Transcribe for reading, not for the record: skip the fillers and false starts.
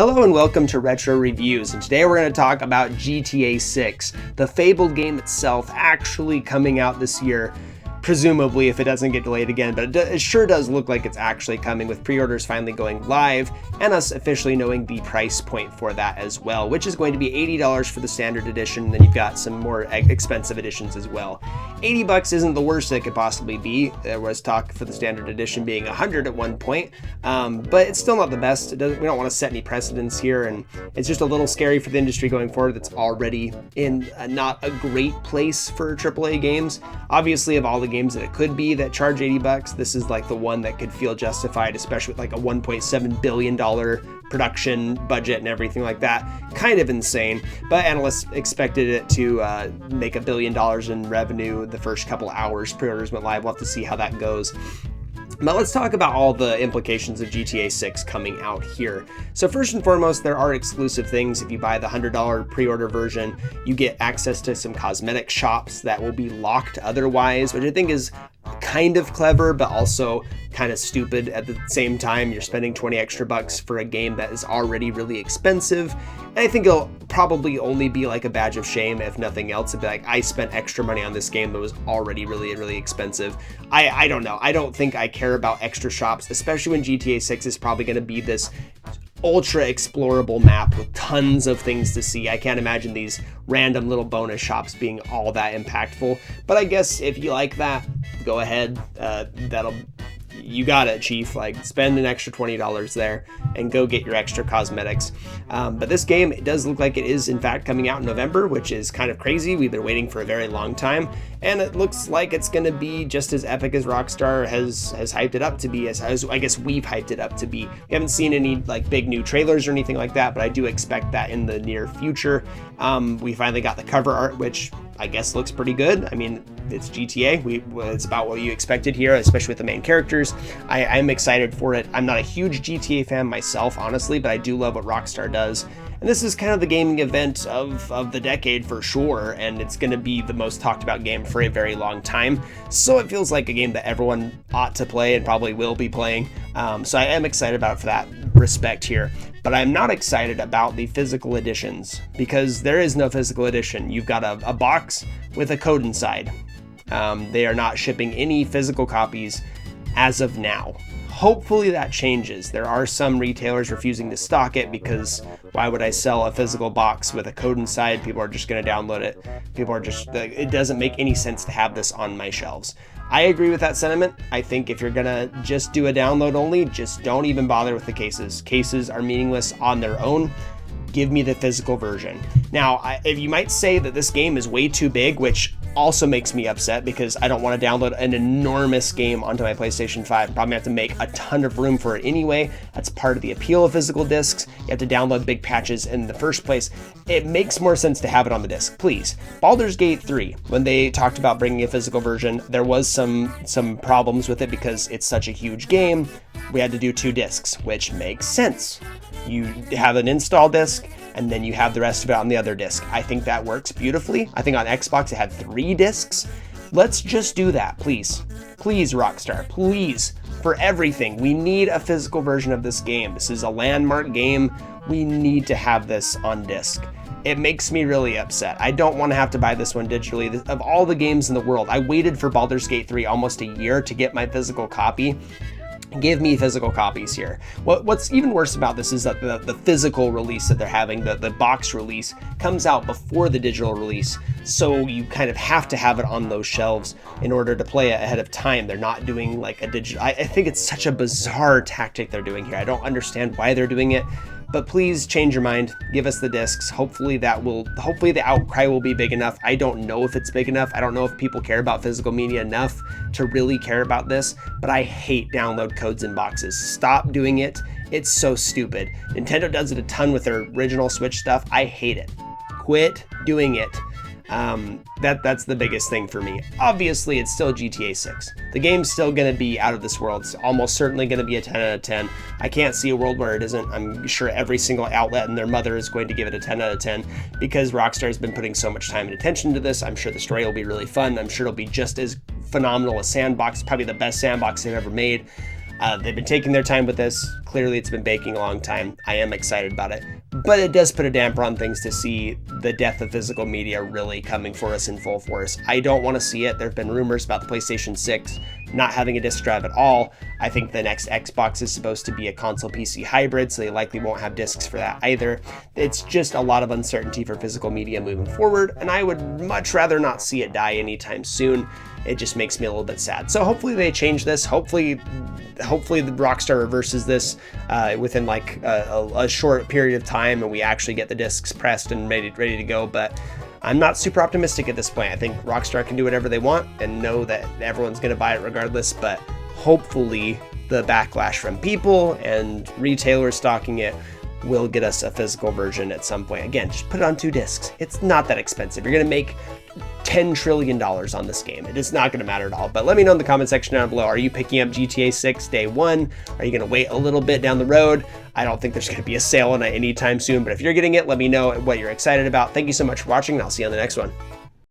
Hello and welcome to Retro Reviews, and today we're going to talk about GTA 6, the fabled game itself actually coming out this year, presumably if it doesn't get delayed again, but it sure does look like it's actually coming, with pre-orders finally going live and us officially knowing the price point for that as well, which is going to be $80 for the standard edition, and then you've got some more expensive editions as well. $80 isn't the worst it could possibly be. There was talk for the standard edition being $100 at one point, but it's still not the best. We don't want to set any precedents here, and it's just a little scary for the industry going forward that's already in not a great place for AAA games. Obviously, of all the games that it could be that charge $80, this is like the one that could feel justified, especially with like a $1.7 billion production budget and everything like that. Kind of insane, but analysts expected it to make $1 billion in revenue the first couple hours pre-orders went live. We'll have to see how that goes. But let's talk about all the implications of GTA 6 coming out here. So first and foremost, there are exclusive things. If you buy the $100 pre-order version, you get access to some cosmetic shops that will be locked otherwise, which I think is kind of clever, but also kind of stupid at the same time. You're spending 20 extra bucks for a game that is already really expensive. And I think it'll probably only be like a badge of shame, if nothing else. It'd be like, I spent extra money on this game that was already really, really expensive. I don't know. I don't think I care about extra shops, especially when GTA 6 is probably going to be this ultra explorable map with tons of things to see. I can't imagine these random little bonus shops being all that impactful, but I guess if you like that, go ahead. You got it, Chief. Like, spend an extra $20 there and go get your extra cosmetics. But this game, it does look like it is in fact coming out in November, which is kind of crazy. We've been waiting for a very long time, and it looks like it's going to be just as epic as Rockstar has hyped it up to be, as I guess we've hyped it up to be. We haven't seen any like big new trailers or anything like that, but I do expect that in the near future. We finally got the cover art, which I guess looks pretty good. I mean, it's GTA. It's about what you expected here, especially with the main characters. I'm excited for it. I'm not a huge GTA fan myself, honestly, but I do love what Rockstar does. And this is kind of the gaming event of the decade for sure, and it's going to be the most talked about game for a very long time. So it feels like a game that everyone ought to play and probably will be playing. So I am excited about it for that respect here. But I'm not excited about the physical editions, because there is no physical edition. You've got a box with a code inside. They are not shipping any physical copies as of now. Hopefully that changes. There are some retailers refusing to stock it because why would I sell a physical box with a code inside? People are just going to download it. It doesn't make any sense to have this on my shelves. I agree with that sentiment. I think if you're gonna just do a download only, just don't even bother with the cases. Cases are meaningless on their own. Give me the physical version. Now, if you might say that this game is way too big, which also makes me upset because I don't want to download an enormous game onto my PlayStation 5. Probably have to make a ton of room for it anyway. That's part of the appeal of physical discs. You have to download big patches in the first place. It makes more sense to have it on the disc, please. Baldur's Gate 3, when they talked about bringing a physical version, there was some problems with it because it's such a huge game. We had to do 2 discs, which makes sense. You have an install disc, and then you have the rest of it on the other disc. I think that works beautifully. I think on Xbox it had 3 discs. Let's just do that, please. Please, Rockstar, please, for everything. We need a physical version of this game. This is a landmark game. We need to have this on disc. It makes me really upset. I don't want to have to buy this one digitally. Of all the games in the world, I waited for Baldur's Gate 3 almost a year to get my physical copy. Give me physical copies here. What's even worse about this is that the physical release that they're having, the box release, comes out before the digital release. So you kind of have to have it on those shelves in order to play it ahead of time. They're not doing like a digital. I think it's such a bizarre tactic they're doing here. I don't understand why they're doing it. But please change your mind, give us the discs. Hopefully the outcry will be big enough. I don't know if it's big enough. I don't know if people care about physical media enough to really care about this, but I hate download codes in boxes. Stop doing it. It's so stupid. Nintendo does it a ton with their original Switch stuff. I hate it. Quit doing it. That's the biggest thing for me. Obviously, it's still GTA 6. The game's still going to be out of this world. It's almost certainly going to be a 10 out of 10. I can't see a world where it isn't. I'm sure every single outlet and their mother is going to give it a 10 out of 10 because Rockstar has been putting so much time and attention to this. I'm sure the story will be really fun. I'm sure it'll be just as phenomenal as Sandbox, probably the best Sandbox they've ever made. They've been taking their time with this. Clearly it's been baking a long time. I am excited about it, but it does put a damper on things to see the death of physical media really coming for us in full force. I don't want to see it. There have been rumors about the PlayStation 6 not having a disc drive at all. I think the next Xbox is supposed to be a console PC hybrid, so they likely won't have discs for that either. It's just a lot of uncertainty for physical media moving forward, and I would much rather not see it die anytime soon. It just makes me a little bit sad. So hopefully they change this. Hopefully the Rockstar reverses this within like a short period of time, and we actually get the discs pressed and ready to go. But I'm not super optimistic at this point. I think Rockstar can do whatever they want and know that everyone's going to buy it regardless. But hopefully the backlash from people and retailers stocking it will get us a physical version at some point. Again, just put it on 2 discs. It's not that expensive. You're going to make $10 trillion on this game. It is not going to matter at all. But let me know in the comment section down below. Are you picking up GTA 6 day one? Are you going to wait a little bit down the road? I don't think there's going to be a sale on it anytime soon. But if you're getting it, let me know what you're excited about. Thank you so much for watching, and I'll see you on the next one.